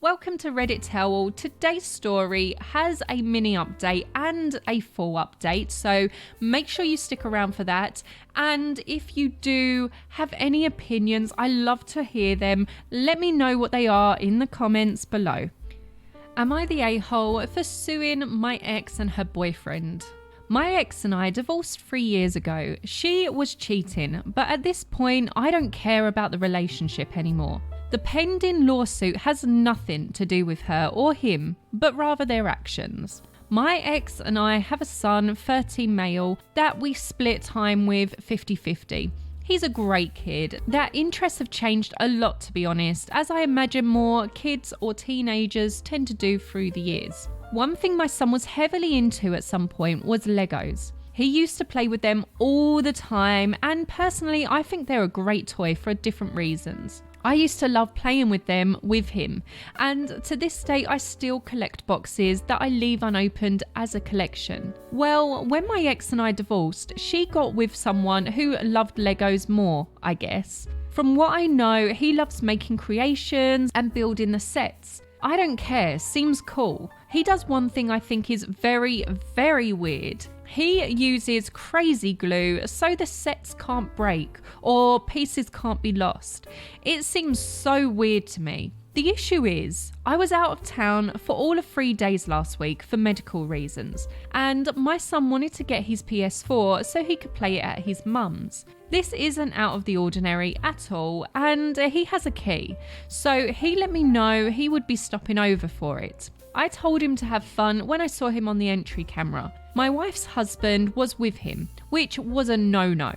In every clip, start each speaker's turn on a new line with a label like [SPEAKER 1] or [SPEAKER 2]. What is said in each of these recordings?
[SPEAKER 1] Welcome to Reddit Tell All. Today's story has a mini update and a full update, so make sure you stick around for that. And if you do have any opinions, I love to hear them. Let me know what they are in the comments below. Am I the a-hole for suing my ex and her boyfriend? My ex and I divorced 3 years ago. She was cheating, but at this point, I don't care about the relationship anymore. The pending lawsuit has nothing to do with her or him, but rather their actions. My ex and I have a son, 13 male, that we split time with 50-50. He's a great kid. Their interests have changed a lot, to be honest, as I imagine more kids or teenagers tend to do through the years. One thing my son was heavily into at some point was Legos. He used to play with them all the time, and personally I think they're a great toy for different reasons. I used to love playing with them with him, and to this day I still collect boxes that I leave unopened as a collection. Well, when my ex and I divorced, she got with someone who loved Legos more, I guess. From what I know, he loves making creations and building the sets. I don't care, seems cool. He does one thing I think is very, very weird. He uses crazy glue so the sets can't break or pieces can't be lost. It seems so weird to me. The issue is, I was out of town for all of 3 days last week for medical reasons, and my son wanted to get his PS4 so he could play it at his mum's. This isn't out of the ordinary at all, and he has a key, so he let me know he would be stopping over for it. I told him to have fun when I saw him on the entry camera. My wife's husband was with him, which was a no-no.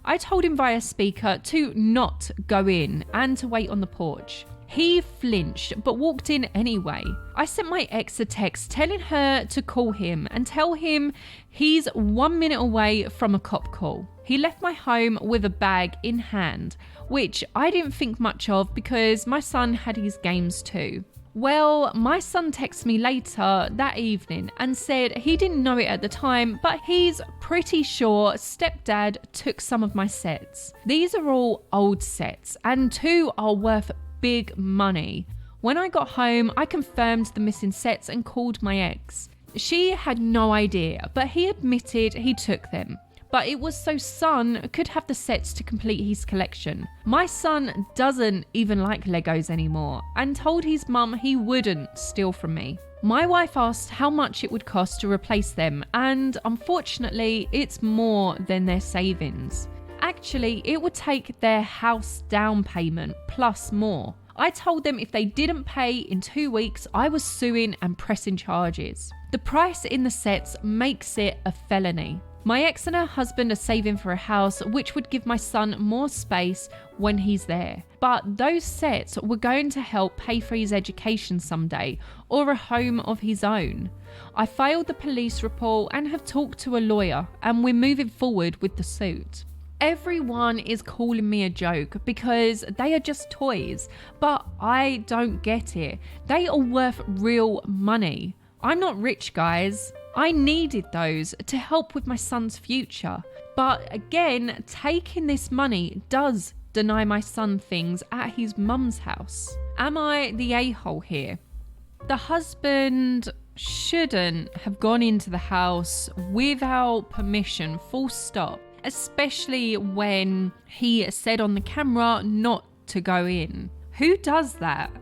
[SPEAKER 1] I told him via speaker to not go in and to wait on the porch. He flinched but walked in anyway. I sent my ex a text telling her to call him and tell him he's 1 minute away from a cop call. He left my home with a bag in hand, which I didn't think much of because my son had his games too. Well, my son texted me later that evening and said he didn't know it at the time, but he's pretty sure stepdad took some of my sets. These are all old sets and 2 are worth big money. When I got home, I confirmed the missing sets and called my ex. She had no idea, but he admitted he took them. But it was so son could have the sets to complete his collection. My son doesn't even like Legos anymore and told his mum he wouldn't steal from me. My wife asked how much it would cost to replace them, and unfortunately it's more than their savings. Actually, it would take their house down payment plus more. I told them if they didn't pay in 2 weeks, I was suing and pressing charges. The price in the sets makes it a felony. My ex and her husband are saving for a house which would give my son more space when he's there. But those sets were going to help pay for his education someday or a home of his own. I filed the police report and have talked to a lawyer, and we're moving forward with the suit. Everyone is calling me a joke because they are just toys, but I don't get it. They are worth real money. I'm not rich, guys. I needed those to help with my son's future. But again, taking this money does deny my son things at his mum's house. Am I the a-hole here? The husband shouldn't have gone into the house without permission, full stop. Especially when he said on the camera not to go in. Who does that?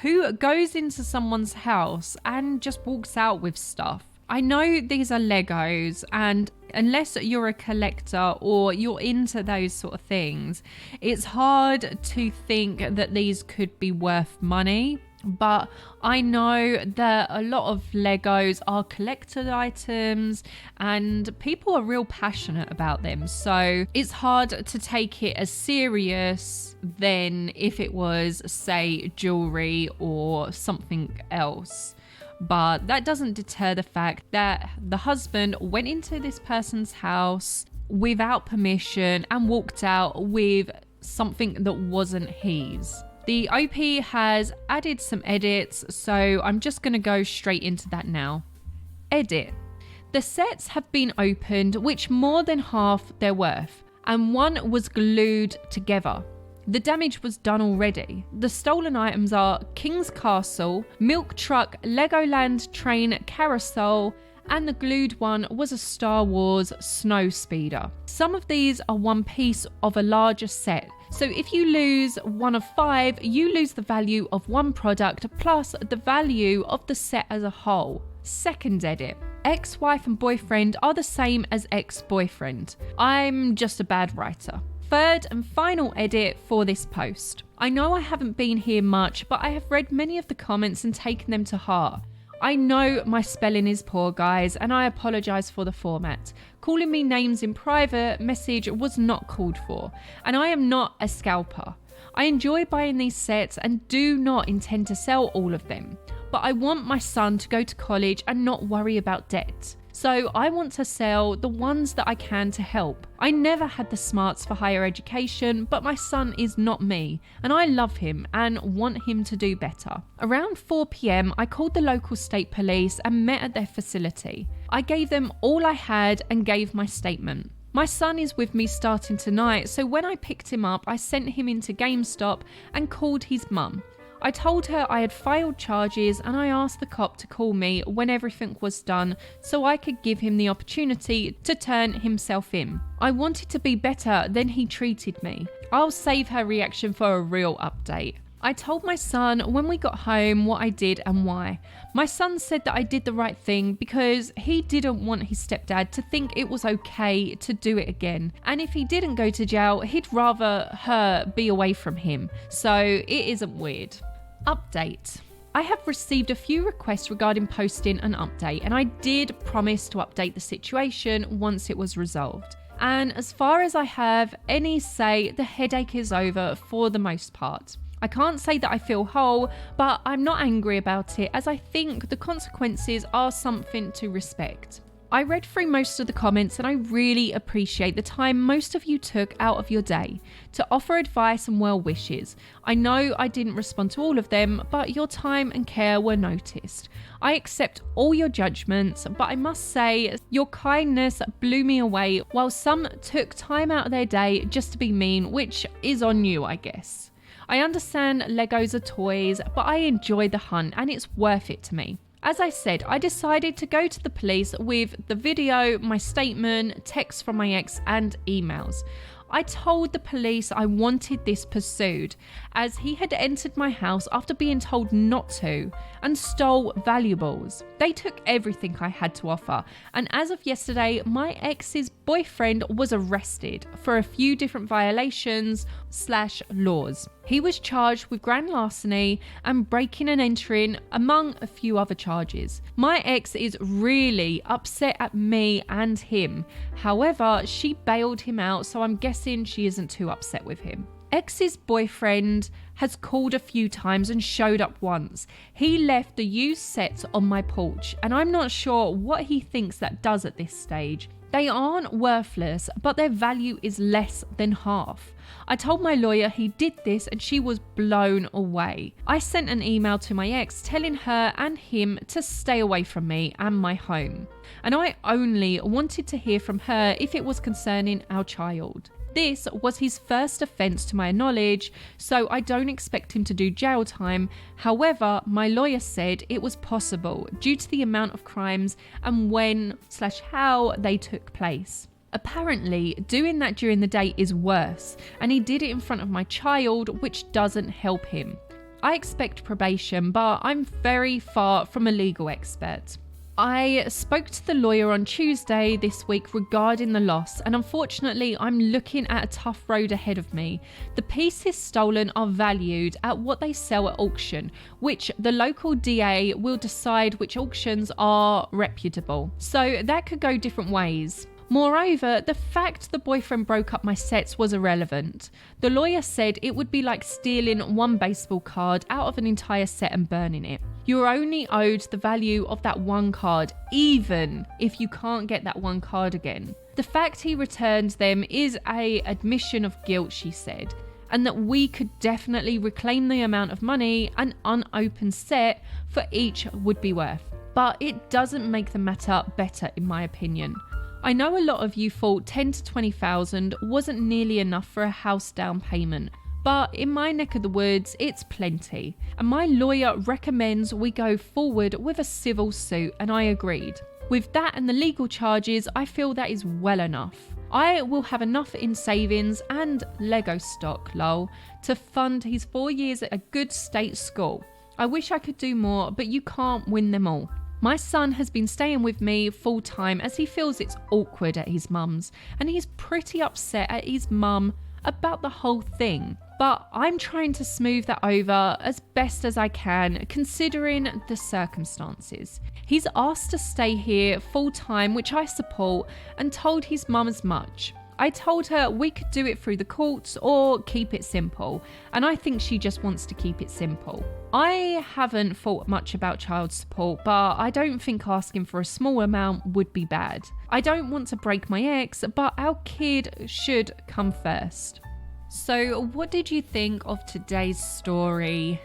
[SPEAKER 1] Who goes into someone's house and just walks out with stuff? I know these are Legos, and unless you're a collector or you're into those sort of things, it's hard to think that these could be worth money. But I know that a lot of Legos are collected items and people are real passionate about them. So it's hard to take it as serious than if it was, say, jewelry or something else. But that doesn't deter the fact that the husband went into this person's house without permission and walked out with something that wasn't his. The OP has added some edits, so I'm just going to go straight into that now. Edit. The sets have been opened, which more than half their worth, and one was glued together. The damage was done already. The stolen items are King's Castle, Milk Truck, Legoland Train Carousel, and the glued one was a Star Wars snow speeder. Some of these are one piece of a larger set. So if you lose one of 5, you lose the value of one product plus the value of the set as a whole. Second edit. Ex-wife and boyfriend are the same as ex-boyfriend. I'm just a bad writer. Third and final edit for this post. I know I haven't been here much, but I have read many of the comments and taken them to heart. I know my spelling is poor, guys, and I apologise for the format. Calling me names in private message was not called for, and I am not a scalper. I enjoy buying these sets and do not intend to sell all of them, but I want my son to go to college and not worry about debt. So I want to sell the ones that I can to help. I never had the smarts for higher education, but my son is not me, and I love him and want him to do better. Around 4 p.m, I called the local state police and met at their facility. I gave them all I had and gave my statement. My son is with me starting tonight, so when I picked him up, I sent him into GameStop and called his mum. I told her I had filed charges and I asked the cop to call me when everything was done so I could give him the opportunity to turn himself in. I wanted to be better than he treated me. I'll save her reaction for a real update. I told my son when we got home what I did and why. My son said that I did the right thing because he didn't want his stepdad to think it was okay to do it again. And if he didn't go to jail, he'd rather her be away from him. So it isn't weird. Update. I have received a few requests regarding posting an update, and I did promise to update the situation once it was resolved. And as far as I have any say, the headache is over for the most part. I can't say that I feel whole, but I'm not angry about it as I think the consequences are something to respect. I read through most of the comments and I really appreciate the time most of you took out of your day to offer advice and well wishes. I know I didn't respond to all of them, but your time and care were noticed. I accept all your judgments, but I must say your kindness blew me away, while some took time out of their day just to be mean, which is on you, I guess. I understand Legos are toys, but I enjoy the hunt and it's worth it to me. As I said, I decided to go to the police with the video, my statement, texts from my ex and emails. I told the police I wanted this pursued as he had entered my house after being told not to and stole valuables. They took everything I had to offer, and as of yesterday, my ex's boyfriend was arrested for a few different violations/laws. He was charged with grand larceny and breaking and entering, among a few other charges. My ex is really upset at me and him. However, she bailed him out, so I'm guessing she isn't too upset with him. Ex's boyfriend has called a few times and showed up once. He left the used sets on my porch, and I'm not sure what he thinks that does at this stage. They aren't worthless, but their value is less than half. I told my lawyer he did this and she was blown away. I sent an email to my ex telling her and him to stay away from me and my home. And I only wanted to hear from her if it was concerning our child. This was his first offence to my knowledge, so I don't expect him to do jail time. However, my lawyer said it was possible due to the amount of crimes and when/how they took place. Apparently, doing that during the day is worse, and he did it in front of my child, which doesn't help him. I expect probation, but I'm very far from a legal expert. I spoke to the lawyer on Tuesday this week regarding the loss, and unfortunately I'm looking at a tough road ahead of me. The pieces stolen are valued at what they sell at auction, which the local DA will decide which auctions are reputable. So that could go different ways. Moreover, the fact the boyfriend broke up my sets was irrelevant. The lawyer said it would be like stealing one baseball card out of an entire set and burning it. You're only owed the value of that one card, even if you can't get that one card again. The fact he returned them is an admission of guilt, she said, and that we could definitely reclaim the amount of money an unopened set for each would be worth. But it doesn't make the matter better, in my opinion. I know a lot of you thought 10 to 20,000 wasn't nearly enough for a house down payment, but in my neck of the woods, it's plenty. And my lawyer recommends we go forward with a civil suit, and I agreed. With that and the legal charges, I feel that is well enough. I will have enough in savings and Lego stock, lol, to fund his 4 years at a good state school. I wish I could do more, but you can't win them all. My son has been staying with me full time as he feels it's awkward at his mum's, and he's pretty upset at his mum about the whole thing. But I'm trying to smooth that over as best as I can, considering the circumstances. He's asked to stay here full time, which I support, and told his mum as much. I told her we could do it through the courts or keep it simple, and I think she just wants to keep it simple. I haven't thought much about child support, but I don't think asking for a small amount would be bad. I don't want to break my ex, but our kid should come first. So what did you think of today's story?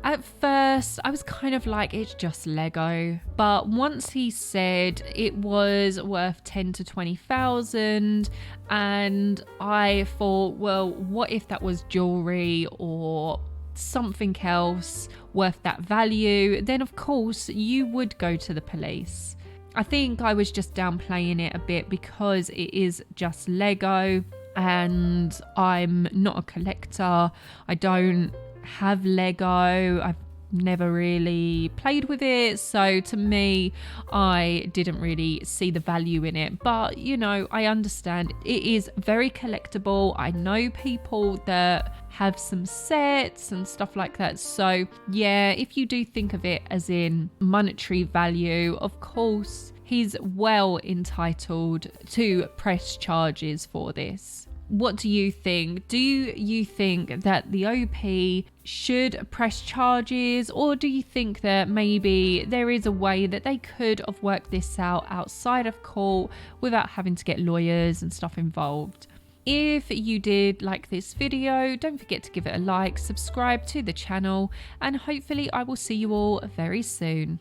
[SPEAKER 1] At first, I was kind of like, it's just Lego. But once he said it was worth 10 to 20,000, and I thought, well, what if that was jewelry or something else worth that value? Then of course you would go to the police. I think I was just downplaying it a bit because it is just Lego, and I'm not a collector. I don't have Lego. I've never really played with it, so to me I didn't really see the value in it. But you know, I understand it is very collectible. I know people that have some sets and stuff like that, so yeah, if you do think of it as in monetary value, of course he's well entitled to press charges for this. What do you think? Do you think that the OP should press charges, or do you think that maybe there is a way that they could have worked this out outside of court without having to get lawyers and stuff involved? If you did like this video, don't forget to give it a like, subscribe to the channel, and hopefully I will see you all very soon.